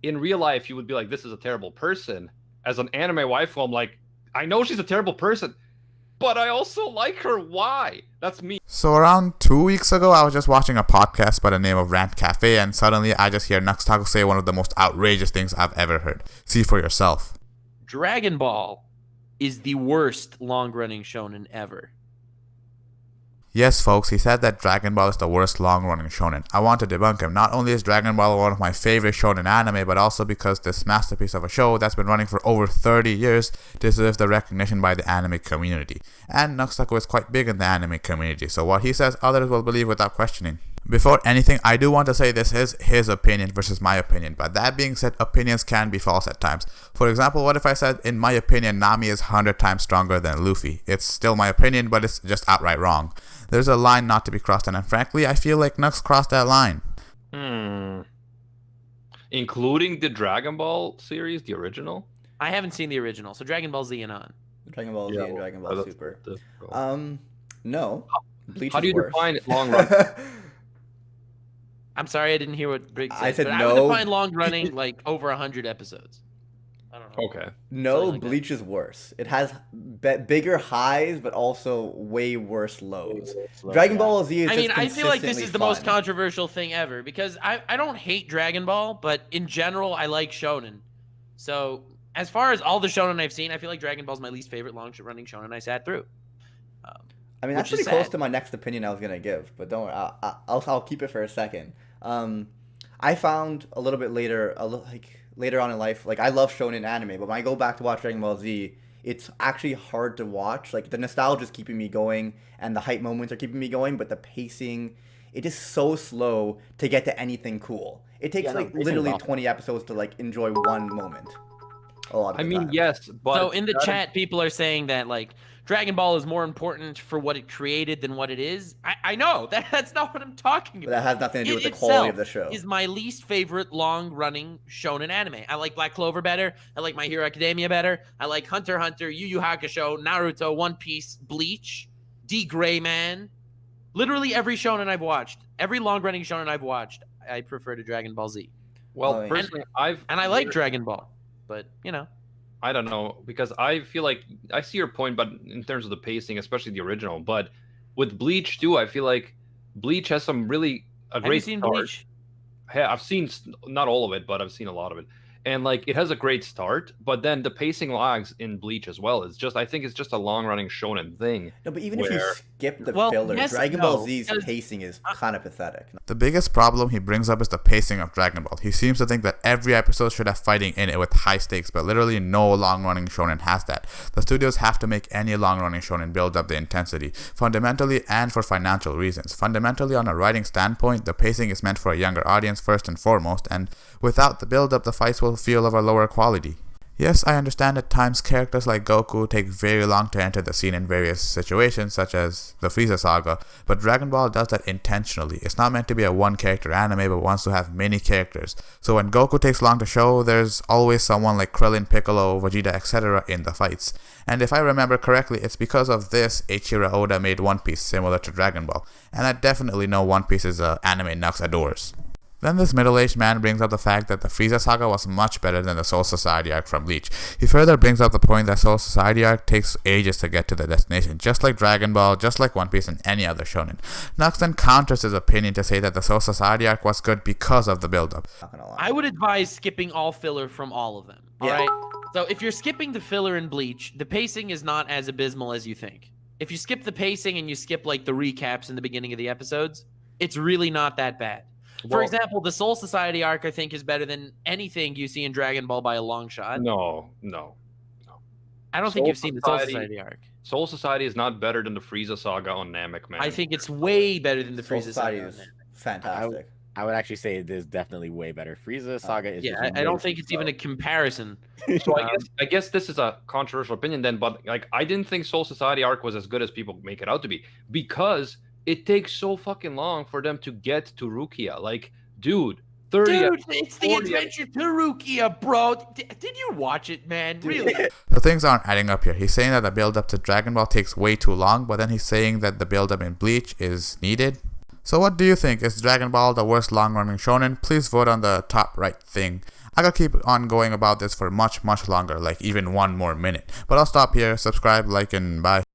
in real life, you would be like, this is a terrible person. As an anime waifu, I'm like, I know she's a terrible person, but I also like her. Why? That's me. So around 2 weeks ago, I was just watching a podcast by the name of Rant Cafe, and suddenly I just hear Nux Taku say one of the most outrageous things I've ever heard. See for yourself. Dragon Ball is the worst long-running shonen ever. Yes, folks, he said that Dragon Ball is the worst long-running shonen. I want to debunk him. Not only is Dragon Ball one of my favorite shonen anime, but also because this masterpiece of a show that's been running for over 30 years deserves the recognition by the anime community. And Nux Taku is quite big in the anime community, so what he says, others will believe without questioning. Before anything, I do want to say this is his opinion versus my opinion, but that being said, opinions can be false at times. For example, what if I said, in my opinion, Nami is 100 times stronger than Luffy? It's still my opinion, but it's just outright wrong. There's a line not to be crossed, and frankly, I feel like Nux crossed that line. Including the Dragon Ball series, the original? I haven't seen the original, so Dragon Ball Z and on. Dragon Ball Z and Dragon Ball Super. No. Bleach How do you is worse. define long run? I'm sorry, I didn't hear what Briggs said. I said but no. I would define long running like over 100 episodes. I don't know. Okay. No, like Bleach is worse. It has bigger highs, but also way worse lows. Dragon Ball Z is I mean, I feel like this consistently is the most fun. controversial thing ever because I don't hate Dragon Ball, but in general, I like shonen. So as far as all the shonen I've seen, I feel like Dragon Ball is my least favorite long-running shonen I sat through. I mean, that's pretty close to my next opinion I was gonna give, but don't worry, I'll keep it for a second. I found a little bit later, later on in life, like I love shonen anime, but when I go back to watch Dragon Ball Z, it's actually hard to watch. Like the nostalgia is keeping me going, and the hype moments are keeping me going, but the pacing, it is so slow to get to anything cool. It takes literally 20 episodes to like enjoy one moment. A lot of the time. Yes, but So in the chat, people are saying that like Dragon Ball is more important for what it created than what it is. I know that's not what I'm talking about. But that has nothing to do with the quality of the show. Is my least favorite long-running shonen anime. I like Black Clover better. I like My Hero Academia better. I like Hunter x Hunter, Yu Yu Hakusho, Naruto, One Piece, Bleach, D. Gray Man. Literally every shonen I've watched, every long-running shonen I've watched, I prefer to Dragon Ball Z. Well, personally, I like Dragon Ball, but you know. I don't know, because I feel like I see your point, but in terms of the pacing, especially the original, but with Bleach too, I feel like Bleach has some really a great Have you seen start. Bleach? Hey, I've seen not all of it, but I've seen a lot of it. And like it has a great start, but then the pacing lags in Bleach as well. It's just I think it's just a long-running shonen thing. No, but even if you skip the filler, yes, Dragon Ball Z's pacing is kind of pathetic. The biggest problem he brings up is the pacing of Dragon Ball. He seems to think that every episode should have fighting in it with high stakes, but literally no long-running shonen has that. The studios have to make any long-running shonen build up the intensity, fundamentally and for financial reasons. Fundamentally, on a writing standpoint, the pacing is meant for a younger audience first and foremost, and without the build-up, the fights will feel of a lower quality. Yes, I understand at times characters like Goku take very long to enter the scene in various situations, such as the Frieza saga, but Dragon Ball does that intentionally. It's not meant to be a one-character anime, but wants to have many characters. So when Goku takes long to show, there's always someone like Krillin, Piccolo, Vegeta, etc. in the fights. And if I remember correctly, it's because of this Eiichiro Oda made One Piece similar to Dragon Ball, and I definitely know One Piece is an anime Nux adores. Then this middle-aged man brings up the fact that the Frieza saga was much better than the Soul Society arc from Bleach. He further brings up the point that Soul Society arc takes ages to get to the destination, just like Dragon Ball, just like One Piece and any other shonen. Nux then counters his opinion to say that the Soul Society arc was good because of the build-up. I would advise skipping all filler from all of them, alright? So if you're skipping the filler in Bleach, the pacing is not as abysmal as you think. If you skip the pacing and you skip like the recaps in the beginning of the episodes, it's really not that bad. For example, the Soul Society arc, I think, is better than anything you see in Dragon Ball by a long shot. No. I don't think you've seen the Soul Society arc. Soul Society is not better than the Frieza saga on Namek, man. I think it's way better than the Frieza Society saga. Is fantastic. I would actually say it is definitely way better. Frieza saga is I don't think it's even a comparison. So I guess this is a controversial opinion then, but like I didn't think Soul Society arc was as good as people make it out to be because it takes so fucking long for them to get to Rukia. Like, dude, 30 Dude, it's the adventure to Rukia, bro. Did you watch it, man? Really? So things aren't adding up here. He's saying that the build-up to Dragon Ball takes way too long, but then he's saying that the build-up in Bleach is needed. So what do you think? Is Dragon Ball the worst long-running shonen? Please vote on the top right thing. I could keep on going about this for much, much longer, like even one more minute. But I'll stop here. Subscribe, like, and bye.